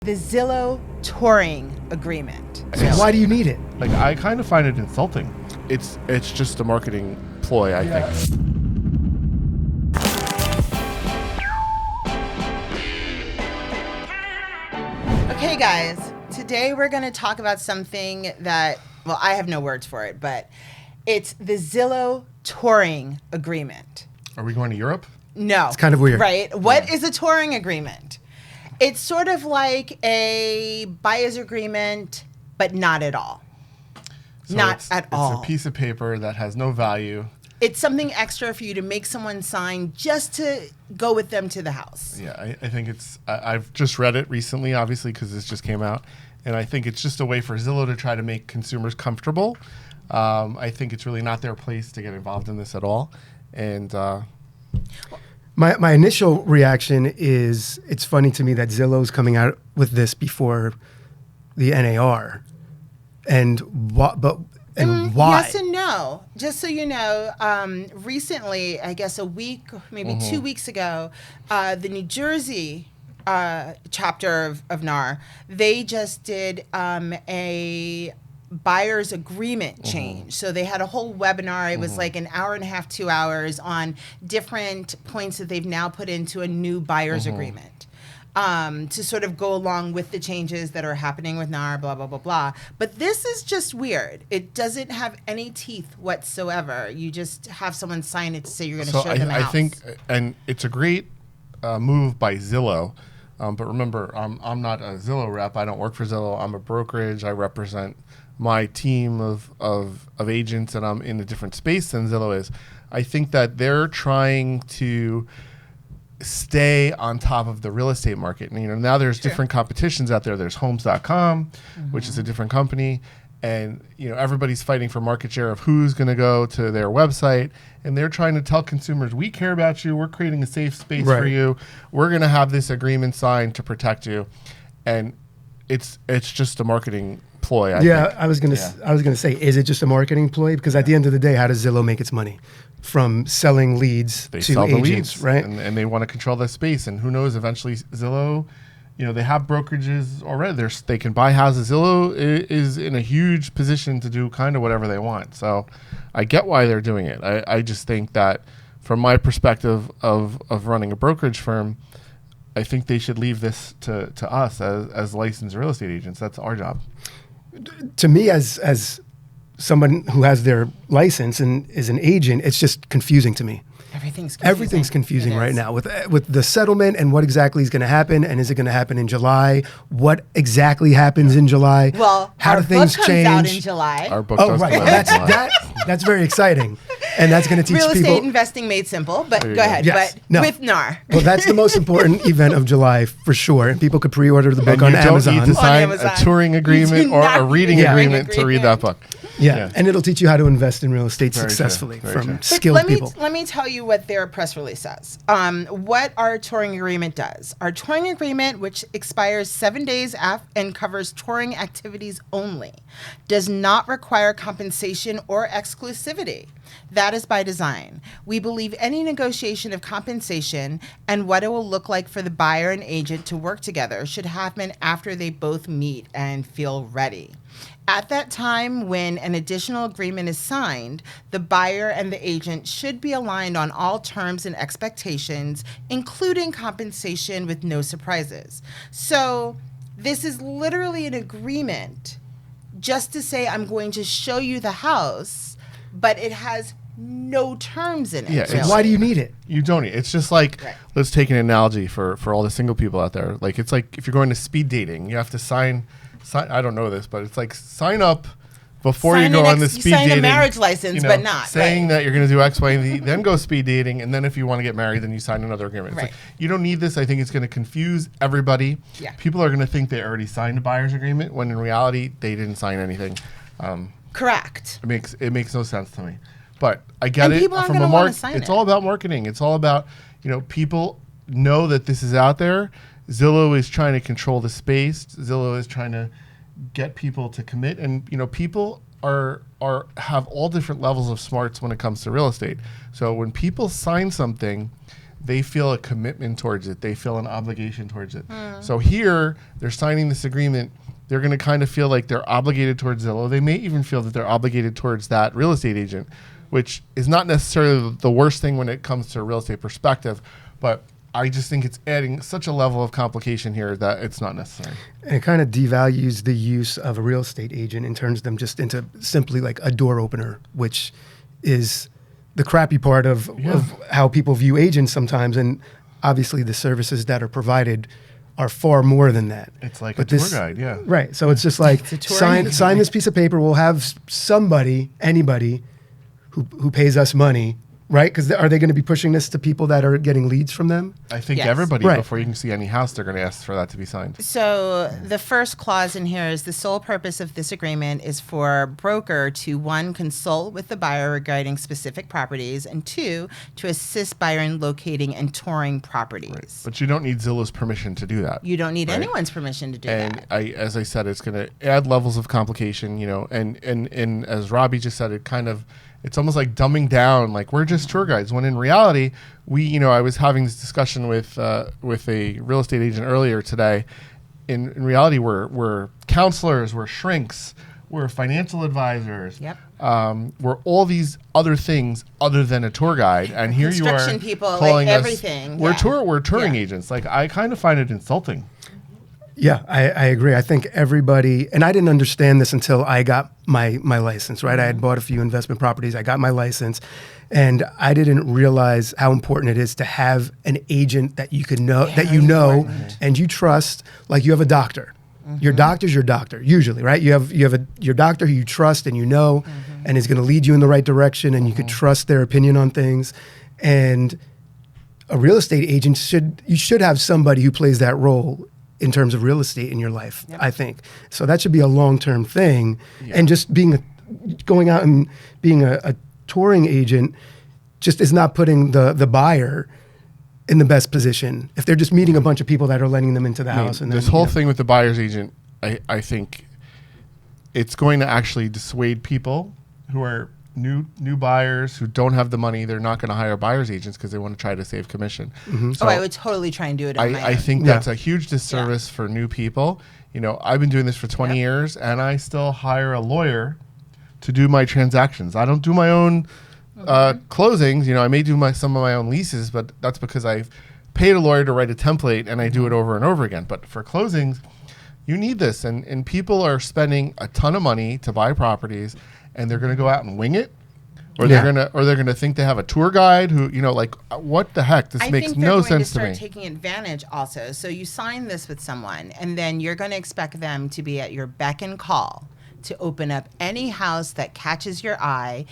The Zillow touring agreement. Why do you need it? Like, I kind of find it insulting. It's just a marketing ploy, I think. Okay, guys, today we're going to talk about something that, well, I have no words for it, but it's the Zillow touring agreement. Are we going to Europe? No. It's kind of weird. Right? What is a touring agreement? It's sort of like a buyer's agreement, but not at all. So not at all. It's a piece of paper that has no value. It's something extra for you to make someone sign just to go with them to the house. Yeah, I think it's, I've just read it recently, obviously, because this just came out. And I think it's just a way for Zillow to try to make consumers comfortable. I think it's really not their place to get involved in this at all. And My initial reaction is it's funny to me that Zillow's coming out with this before the NAR. And why? Yes and no. Just so you know, recently, I guess a week, maybe 2 weeks ago, the New Jersey chapter of NAR, they just did a buyer's agreement change. So they had a whole webinar. It was like an hour and a half, 2 hours on different points that they've now put into a new buyer's agreement to sort of go along with the changes that are happening with NAR, blah, blah, blah, blah. But this is just weird. It doesn't have any teeth whatsoever. You just have someone sign it to say you're going to show them a house. I think, and it's a great move by Zillow. But remember, I'm not a Zillow rep. I don't work for Zillow. I'm a brokerage. I represent my team of agents, and I'm in a different space than Zillow is. I think that they're trying to stay on top of the real estate market. And, now there's different competitions out there. There's homes.com, which is a different company. And, everybody's fighting for market share of who's going to go to their website. And they're trying to tell consumers, we care about you. We're creating a safe space for you. We're going to have this agreement signed to protect you. And it's just a marketing ploy. I think. I was gonna say, is it just a marketing ploy? Because at the end of the day, how does Zillow make its money? From selling leads to sell agents, the leads, right? And they want to control that space. And who knows? Eventually, Zillow, they have brokerages already. They can buy houses. Zillow is in a huge position to do kind of whatever they want. So I get why they're doing it. I just think that from my perspective of running a brokerage firm, I think they should leave this to us as licensed real estate agents. That's our job. To me, as someone who has their license and is an agent, it's just confusing to me. Everything's confusing right now with the settlement and what exactly is going to happen, and is it going to happen in July? What exactly happens in July? Well, how do things change? Out in July. Our book does come out in July. That's very exciting, and that's going to teach real people estate investing made simple. But go ahead. Yes. But with NAR. Well, that's the most important event of July for sure, and people could pre-order the book and on you Amazon. don't need to sign a touring agreement or a reading agreement to read that book. Yeah, and it'll teach you how to invest in real estate successfully from skilled people. Let me tell you what their press release says. What our touring agreement does. Our touring agreement, which expires 7 days and covers touring activities only, does not require compensation or exclusivity. That is by design. We believe any negotiation of compensation and what it will look like for the buyer and agent to work together should happen after they both meet and feel ready. At that time, when an additional agreement is signed, the buyer and the agent should be aligned on all terms and expectations, including compensation with no surprises. So this is literally an agreement just to say, I'm going to show you the house, but it has no terms in it. Yeah, really. Why do you need it? You don't need it. It's just like, let's take an analogy for all the single people out there. Like, it's like if you're going to speed dating, you have to sign I don't know this, but it's like sign up before you go on the speed dating. Sign a marriage license, but not. Saying that you're going to do X, Y, and Z, then go speed dating, and then if you want to get married, then you sign another agreement. It's like, you don't need this. I think it's going to confuse everybody. Yeah. People are going to think they already signed a buyer's agreement, when in reality, they didn't sign anything. Correct. It makes no sense to me. But I get it from a market. It's all about marketing. It's all about, people know that this is out there. Zillow is trying to control the space. Zillow is trying to get people to commit, and people have all different levels of smarts when it comes to real estate. So when people sign something, they feel a commitment towards it. They feel an obligation towards it. So here, they're signing this agreement. They're going to kind of feel like they're obligated towards Zillow. They may even feel that they're obligated towards that real estate agent, which is not necessarily the worst thing when it comes to a real estate perspective, but I just think it's adding such a level of complication here that it's not necessary. And it kind of devalues the use of a real estate agent and turns them just into simply like a door opener, which is the crappy part of how people view agents sometimes. And obviously the services that are provided are far more than that. It's like a tour guide, yeah. Right. So it's just like, sign this piece of paper. We'll have anybody who pays us money, right? Because are they going to be pushing this to people that are getting leads from them? I think everybody, before you can see any house, they're going to ask for that to be signed. So the first clause in here is the sole purpose of this agreement is for broker to, 1, consult with the buyer regarding specific properties, and 2, to assist buyer in locating and touring properties. Right. But you don't need Zillow's permission to do that. You don't need anyone's permission to do that. And as I said, it's going to add levels of complication, and as Robbie just said, it's almost like dumbing down, like we're just tour guides, when in reality, I was having this discussion with a real estate agent earlier today. In reality, we're counselors, we're shrinks, we're financial advisors. Yep. We're all these other things other than a tour guide. And here you are people, calling like us, everything. we're touring agents. Like, I kind of find it insulting. Yeah, I agree. I think everybody, and I didn't understand this until I got my license, right? I had bought a few investment properties. I got my license, and I didn't realize how important it is to have an agent that you can know, and you trust, like you have a doctor. Your doctor's your doctor, usually, right? You have your doctor who you trust and and is going to lead you in the right direction, and you could trust their opinion on things. And a real estate agent should have somebody who plays that role in terms of real estate in your life, I think. So that should be a long-term thing. Yeah. And just going out and being a touring agent just is not putting the buyer in the best position. If they're just meeting a bunch of people that are letting them into the house. And this whole thing with the buyer's agent, I think it's going to actually dissuade people who are new buyers who don't have the money. They're not going to hire buyer's agents because they want to try to save commission. So I would totally try and do it on my own. I think that's a huge disservice for new people. I've been doing this for 20 years, and I still hire a lawyer to do my transactions. I don't do my own closings. I may do some of my own leases, but that's because I've paid a lawyer to write a template, and I do it over and over again. But for closings, you need this, and people are spending a ton of money to buy properties, and they're going to go out and wing it, or they're going to think they have a tour guide who, like, what the heck? This makes no sense to me. I think they're going to start taking advantage also. So you sign this with someone, and then you're going to expect them to be at your beck and call to open up any house that catches your eye,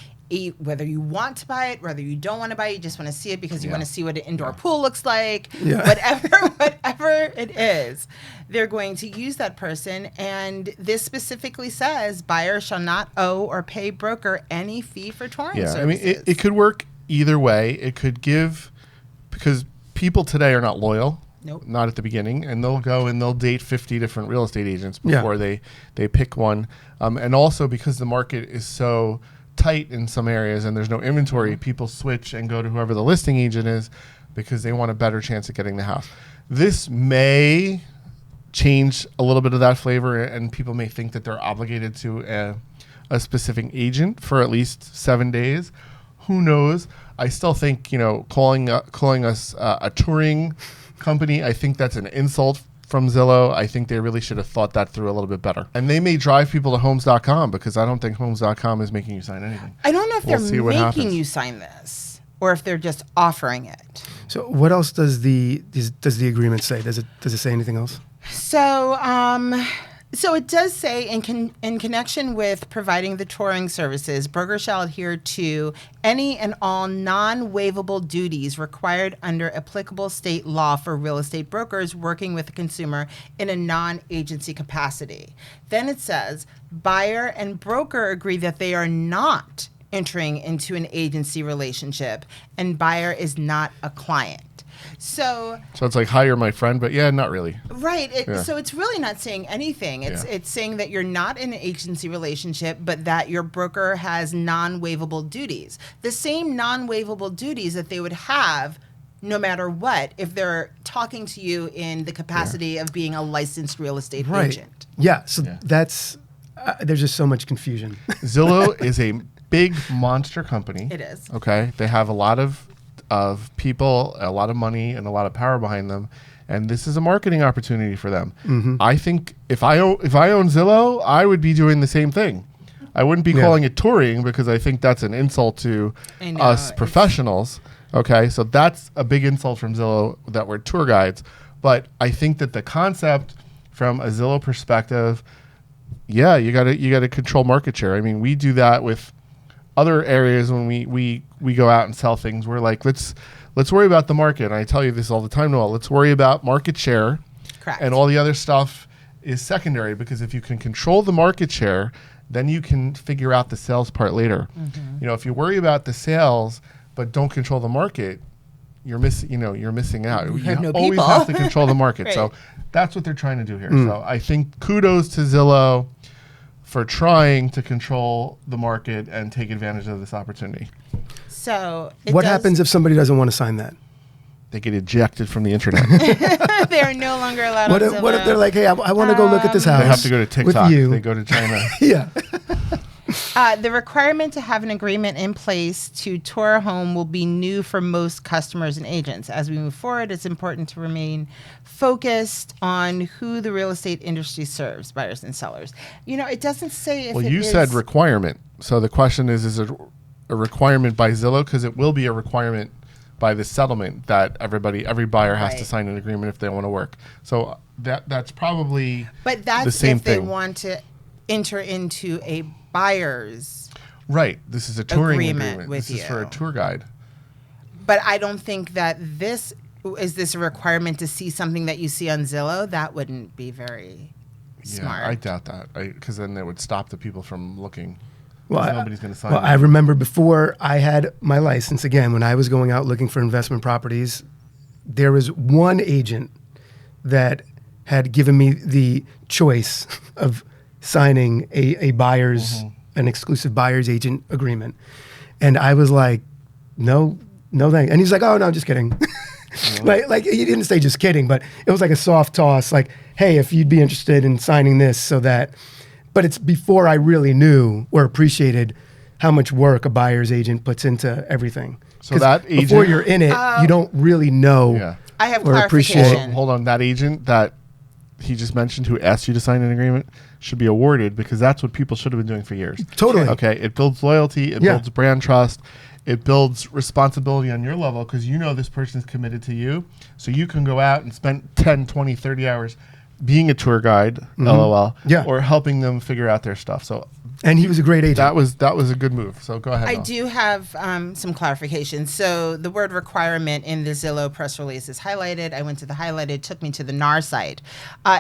whether you want to buy it, whether you don't want to buy it, you just want to see it because you want to see what an indoor pool looks like, whatever it is, they're going to use that person. And this specifically says buyer shall not owe or pay broker any fee for touring services. I mean, it could work either way. It could because people today are not loyal. Nope. Not at the beginning, and they'll go and they'll date 50 different real estate agents before they pick one. And also because the market is so tight in some areas and there's no inventory, people switch and go to whoever the listing agent is because they want a better chance of getting the house. This may change a little bit of that flavor, and people may think that they're obligated to a specific agent for at least 7 days. Who knows? I still think, calling us a touring company, I think that's an insult from Zillow. I think they really should have thought that through a little bit better. And they may drive people to homes.com because I don't think homes.com is making you sign anything. I don't know if they're making you sign this or if they're just offering it. So what else does the agreement say? Does it say anything else? So it does say in connection with providing the touring services, broker shall adhere to any and all non-waivable duties required under applicable state law for real estate brokers working with the consumer in a non-agency capacity. Then it says buyer and broker agree that they are not entering into an agency relationship and buyer is not a client. So it's like hire my friend, but not really. Right. So it's really not saying anything. It's saying that you're not in an agency relationship, but that your broker has non-waivable duties. The same non-waivable duties that they would have no matter what, if they're talking to you in the capacity of being a licensed real estate agent. Yeah. So that's, there's just so much confusion. Zillow is a big monster company. It is. Okay. They have a lot of people, a lot of money, and a lot of power behind them. And this is a marketing opportunity for them. I think if I own Zillow, I would be doing the same thing. I wouldn't be calling it touring because I think that's an insult to us professionals. Okay, so that's a big insult from Zillow that we're tour guides. But I think that the concept from a Zillow perspective, you gotta control market share. I mean, we do that with other areas when we go out and sell things. We're like, let's worry about the market. And I tell you this all the time, Noel. Let's worry about market share. Correct. And all the other stuff is secondary, because if you can control the market share, then you can figure out the sales part later. You know, if you worry about the sales but don't control the market, you're missing out. You have no always people. have to control the market. Right. So that's what they're trying to do here. So I think kudos to Zillow for trying to control the market and take advantage of this opportunity. So what happens if somebody doesn't want to sign that? They get ejected from the internet. They are no longer allowed What on if, what if Zillow. they're like, hey, I want to go look at this house? They have to go to TikTok. With you. They go to China. Yeah. The requirement to have an agreement in place to tour a home will be new for most customers and agents. As we move forward, it's important to remain focused on who the real estate industry serves, buyers and sellers. You know, it doesn't say if You said requirement. So the question is it a requirement by Zillow? Because it will be a requirement by the settlement that every buyer has to sign an agreement if they want to work. So that's probably But that's the same if they thing. want to enter into a buyer's. Right. This is a touring Agreement with This is for a you. tour guide. But I don't think that this a requirement to see something that you see on Zillow. That wouldn't be very smart. Yeah, I doubt that. Because then it would stop the people from looking. Well, Nobody's going to sign Well, it. I remember before I had my license, again, when I was going out looking for investment properties, there was one agent that had given me the choice of signing a buyer's, an exclusive buyer's agent agreement. And I was like, no, thank. And he's like, oh, no, just kidding. Like he didn't say just kidding, but it was like a soft toss, like, hey, if you'd be interested in signing this so that. But it's before I really knew or appreciated how much work a buyer's agent puts into everything. So that agent, before you're in it, you don't really know. Yeah. I have or appreciate clarification. Hold on. That agent that he just mentioned who asked you to sign an agreement should be awarded, because that's what people should have been doing for years. Totally. Okay. It builds loyalty. It builds brand trust. It builds responsibility on your level, because you know this person's committed to you. So you can go out and spend 10, 20, 30 hours being a tour guide, LOL, or helping them figure out their stuff. So, and he was a great agent. That was a good move. So go ahead. I Noel. do have some clarification. So the word requirement in the Zillow press release is highlighted. I went to the highlighted, took me to the NAR site.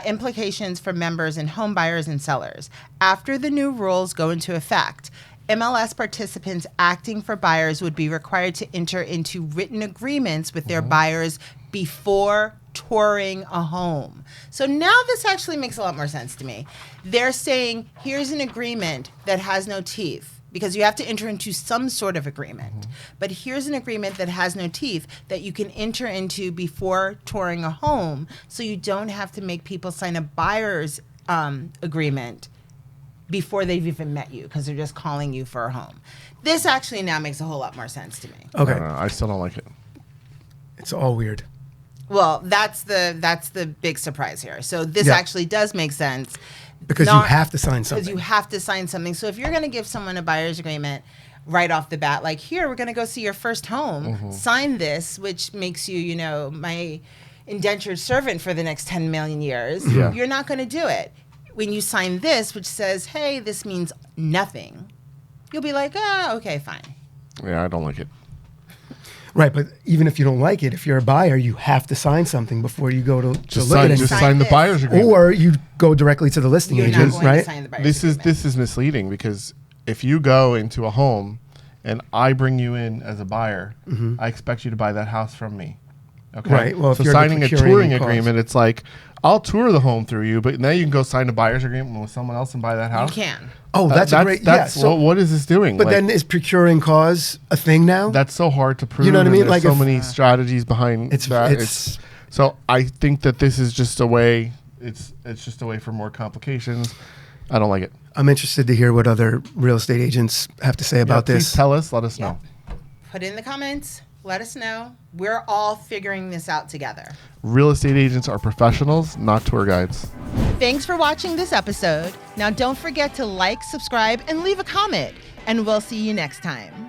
Implications for members and home buyers and sellers. After the new rules go into effect, MLS participants acting for buyers would be required to enter into written agreements with their buyers before touring a home. So now this actually makes a lot more sense to me. They're saying, here's an agreement that has no teeth, because you have to enter into some sort of agreement. But here's an agreement that has no teeth that you can enter into before touring a home, so you don't have to make people sign a buyer's agreement before they've even met you, because they're just calling you for a home. This actually now makes a whole lot more sense to me. Okay. No, I still don't like it. It's all weird. Well, that's the big surprise here. So this actually does make sense. Because you have to sign something. Because you have to sign something. So if you're going to give someone a buyer's agreement right off the bat, like, here, we're going to go see your first home, sign this, which makes you, you know, my indentured servant for the next 10 million years, you're not going to do it. When you sign this, which says, hey, this means nothing, you'll be like, okay, fine. Yeah, I don't like it. Right, but even if you don't like it, if you're a buyer, you have to sign something before you go to look at it. Just Sign sign the this. buyer's agreement. Or you go directly to the listing You're agent, not going right? to sign the buyer's agreement. This is misleading, because if you go into a home and I bring you in as a buyer, I expect you to buy that house from me. Okay. Right. Well, if so you're the signing a procuring touring cause. agreement, it's like, I'll tour the home through you, but now you can go sign a buyer's agreement with someone else and buy that house. You can. Oh, that's a great. Yeah. So, what is this doing? but then is procuring cause a thing now? that's so hard to prove. You know what I and mean? There's Like so if- many strategies behind that. It's So I think that this is just a way. It's just a way for more complications. I don't like it. I'm interested to hear what other real estate agents have to say about Please this. tell us. Let us know. Put in the comments. Let us know. We're all figuring this out together. Real estate agents are professionals, not tour guides. Thanks for watching this episode. Now don't forget to like, subscribe, and leave a comment. And we'll see you next time.